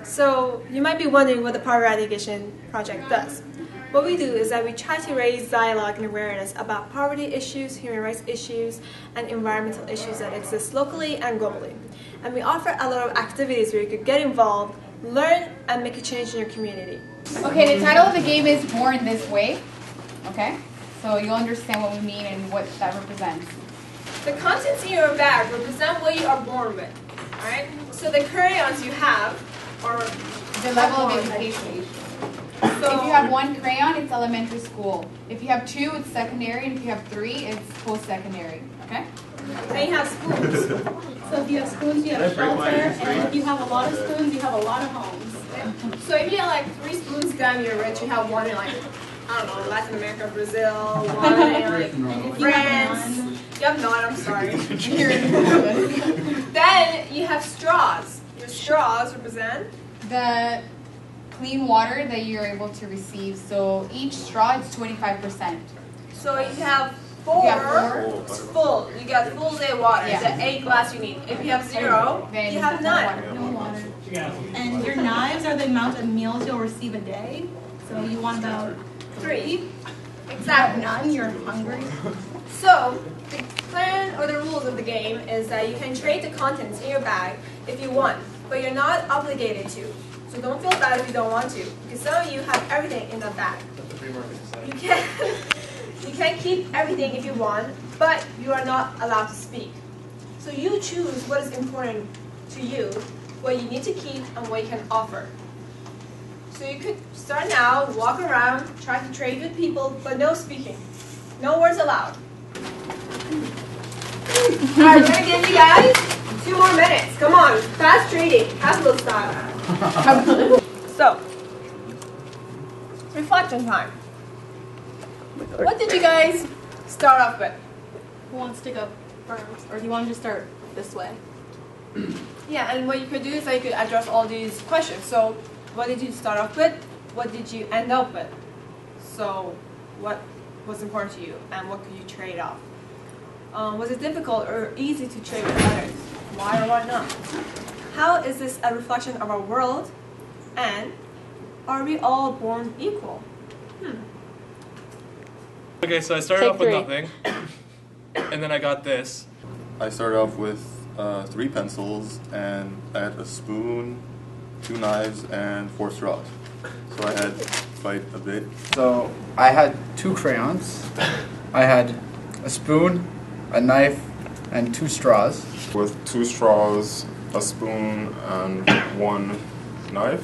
So you might be wondering what the Poverty Eradication Project does. What we do is that we try to raise dialogue and awareness about poverty issues, human rights issues, and environmental issues that exist locally and globally. And we offer a lot of activities where you could get involved, learn, and make a change in your community. Okay, the title of the game is Born This Way. Okay? So you'll understand what we mean and what that represents. The contents in your bag represent what you are born with. Alright? So the crayons you have are the level of education. So if you have one crayon, it's elementary school. If you have two, it's secondary. And if you have three, it's post-secondary. Okay? Then you have spoons. So if you have spoons, you have shelter. And if you have a lot of spoons, you have a lot of homes. So if you have like 3 spoons, then you're rich. You have one in like, I don't know, Latin America, Brazil, one in like France. You have none, I'm sorry. Then you have straws. Your straws represent the clean water that you're able to receive. So each straw is 25%. So you have 4, it's full. You got full day water. Yeah. The 8 glass you need. If you have 0, then you have none. No water. And your knives are the amount of meals you'll receive a day. So you want about 3. Exactly. None, you're hungry. So the plan or the rules of the game is that you can trade the contents in your bag if you want, but you're not obligated to. So don't feel bad if you don't want to, because some of you have everything in the bag. You can keep everything if you want, but you are not allowed to speak. So you choose what is important to you, what you need to keep, and what you can offer. So you could start now, walk around, try to trade with people, but no speaking. No words allowed. Alright, we're gonna give you guys 2 more minutes. Come on, fast trading, capital style. So, reflection time. What did you guys start off with? Who wants to go first? Or do you want to just start this way? Yeah, and what you could do is that you could address all these questions. So, what did you start off with? What did you end up with? So, what was important to you, and what could you trade off? Was it difficult or easy to trade with others? Why or why not? How is this a reflection of our world? And are we all born equal? Okay, so I started off with nothing, and then I got this. I started off with 3 pencils, and I had a spoon, 2 knives, and 4 straws. So I had quite a bit. So I had 2 crayons, I had a spoon, a knife, and 2 straws. With 2 straws, a spoon, and 1 knife.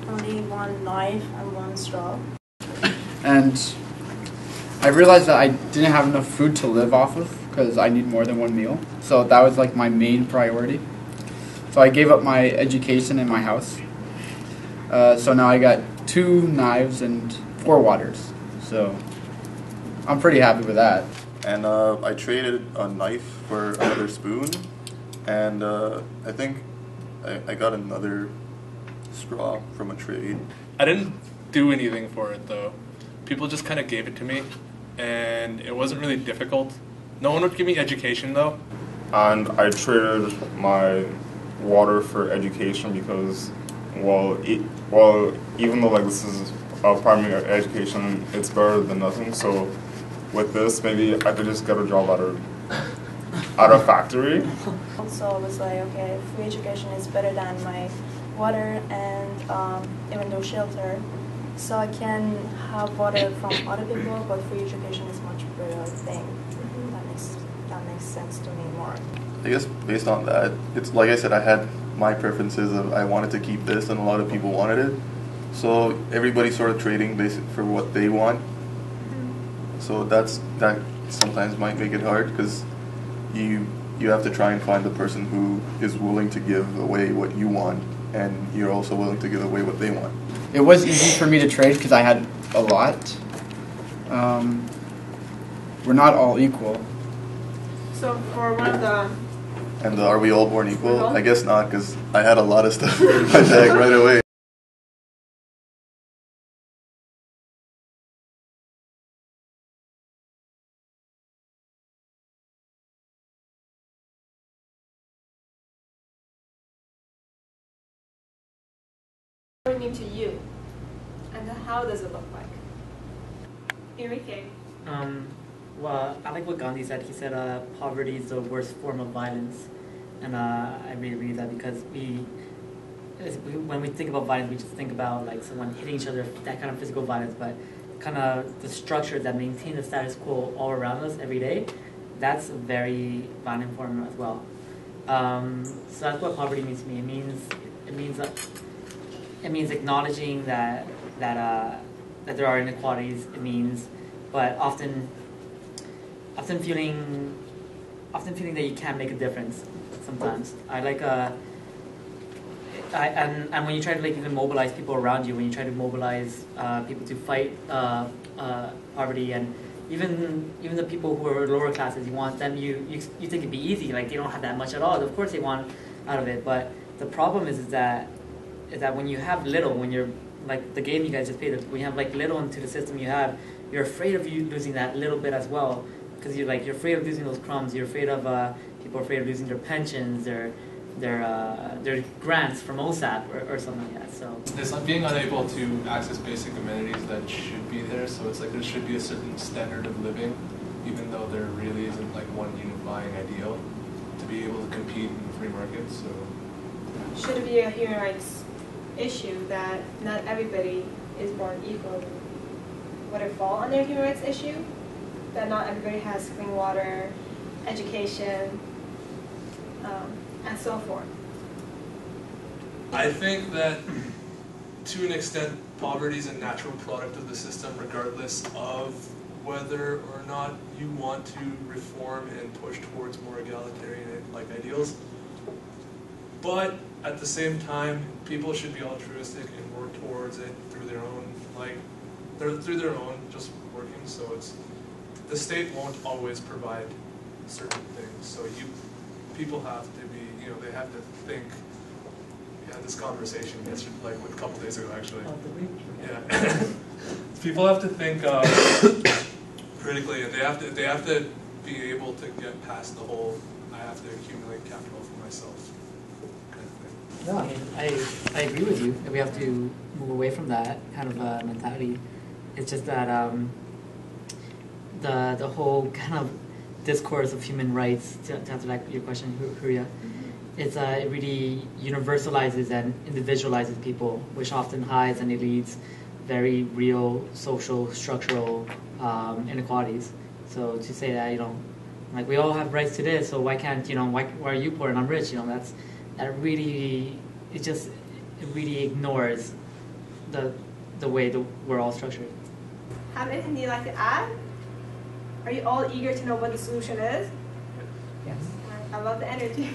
Only 1 knife and 1 straw. And I realized that I didn't have enough food to live off of because I need more than 1 meal. So that was like my main priority. So I gave up my education in my house. So now I got 2 knives and 4 waters. So I'm pretty happy with that. And I traded a knife for another spoon, and I think I got another straw from a trade. I didn't do anything for it though. People just kind of gave it to me, and it wasn't really difficult. No one would give me education though. And I traded my water for education because, well, even though like this is a primary education, it's better than nothing. So with this, maybe I could just get a job at a factory. So I was like, okay, free education is better than my water and even though shelter. So I can have water from other people, but free education is much better thing. That makes sense to me more. I guess based on that, it's like I said, I had my preferences of I wanted to keep this, and a lot of people wanted it. So everybody's sort of trading basically for what they want. So that sometimes might make it hard because you have to try and find the person who is willing to give away what you want, and you're also willing to give away what they want. It was easy for me to trade because I had a lot. We're not all equal. So for one of the... And are we all born equal? I guess not, because I had a lot of stuff in my bag right away. mean to you? And how does it look like? Enrique. Well, I like what Gandhi said. He said poverty is the worst form of violence. And I really believe that because when we think about violence, we just think about like someone hitting each other, that kind of physical violence, but kind of the structures that maintain the status quo all around us every day, that's a very violent form as well. So that's what poverty means to me. It means acknowledging that there are inequalities. It means, but often feeling that you can't make a difference. Sometimes and when you try to like even mobilize people around you, when you try to mobilize people to fight poverty, and even the people who are lower classes, you want them. You think it'd be easy, like they don't have that much at all. Of course they want out of it, but the problem is that when you have little, when you're like the game you guys just played, when you have like little into the system you're afraid of you losing that little bit as well, because you're afraid of losing those crumbs. You're afraid of people are afraid of losing their pensions, their grants from OSAP or something like that. So it's like being unable to access basic amenities that should be there. So it's like there should be a certain standard of living, even though there really isn't like one unifying ideal to be able to compete in the free market. So should it be a human rights issue that not everybody is born equal? Would it fall under a human rights issue? That not everybody has clean water, education, and so forth? I think that to an extent poverty is a natural product of the system, regardless of whether or not you want to reform and push towards more egalitarian like ideals. But at the same time, people should be altruistic and work towards it through their own just working. So the state won't always provide certain things. So people have to be, they have to think. We had this conversation yesterday, like a couple days ago, actually. Yeah. People have to think critically, and they have to be able to get past the whole "I have to accumulate capital for myself" kind of thing. Yeah, I agree with you that we have to move away from that kind of mentality. It's just that the whole kind of discourse of human rights, to answer your question, Huria, it really universalizes and individualizes people, which often hides and leads very real social, structural inequalities. So to say that, like we all have rights to this, so why can't, why are you poor and I'm rich? That really, it really ignores the way that we're all structured. Have anything you'd like to add? Are you all eager to know what the solution is? Yes. I love the energy.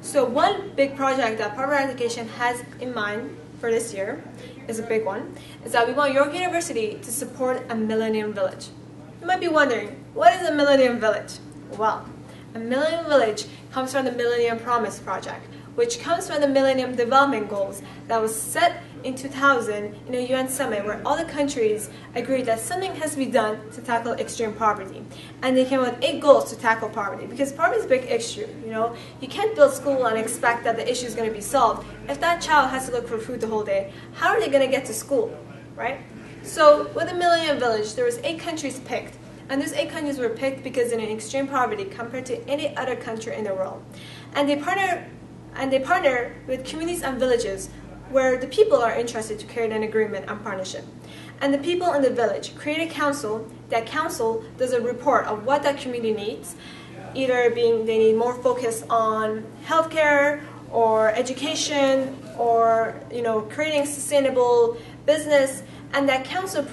So one big project that Poverty Eradication has in mind for this year is a big one, is that we want York University to support a Millennium Village. You might be wondering, what is a Millennium Village? Well, a Millennium Village comes from the Millennium Promise Project, which comes from the Millennium Development Goals that was set in 2000 in a UN summit where all the countries agreed that something has to be done to tackle extreme poverty. And they came up with 8 goals to tackle poverty, because poverty is a big issue. You can't build school and expect that the issue is going to be solved. If that child has to look for food the whole day, how are they going to get to school, right? So with the Millennium Village, there was 8 countries picked. And those 8 countries were picked because they're in extreme poverty compared to any other country in the world. And they partner with communities and villages where the people are interested to create an agreement and partnership. And the people in the village create a council. That council does a report of what that community needs, either being they need more focus on healthcare or education or creating sustainable business. And that council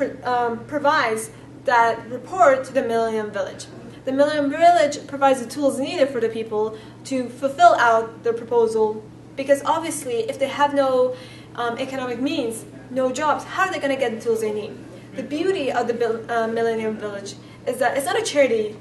provides that report to the Millennium Village. The Millennium Village provides the tools needed for the people to fulfill out their proposal, because obviously if they have no economic means, no jobs, how are they going to get the tools they need? The beauty of the Millennium Village is that it's not a charity,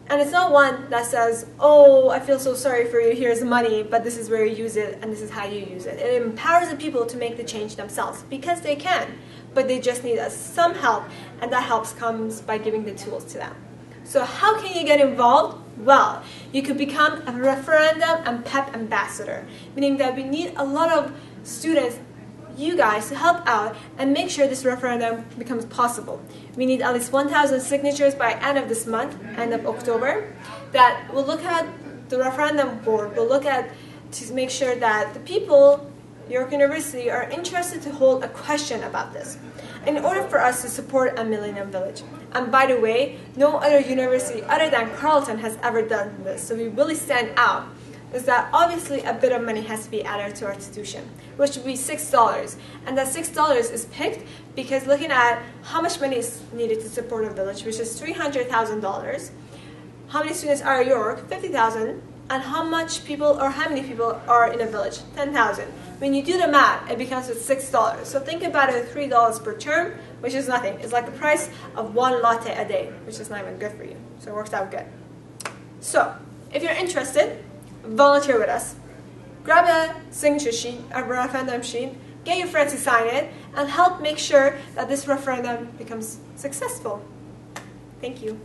and it's not one that says, oh, I feel so sorry for you, here's the money, but this is where you use it and this is how you use it. It empowers the people to make the change themselves, because they can, but they just need some help, and that help comes by giving the tools to them. So how can you get involved? Well, you could become a referendum and PEP ambassador, meaning that we need a lot of students, you guys to help out and make sure this referendum becomes possible. We need at least 1,000 signatures by end of this month, end of October, that will look at the referendum board, will look at to make sure that the people, York University, are interested to hold a question about this in order for us to support a Millennium Village. And by the way, no other university other than Carleton has ever done this, so we really stand out. Is that obviously a bit of money has to be added to our institution, which would be $6. And that $6 is picked because looking at how much money is needed to support a village, which is $300,000, how many students are at York, 50,000, and how many people are in a village, 10,000. When you do the math, it becomes $6. So think about it, $3 per term, which is nothing. It's like the price of one latte a day, which is not even good for you. So it works out good. So if you're interested, volunteer with us. Grab a signature sheet, a referendum sheet, get your friends to sign it, and help make sure that this referendum becomes successful. Thank you.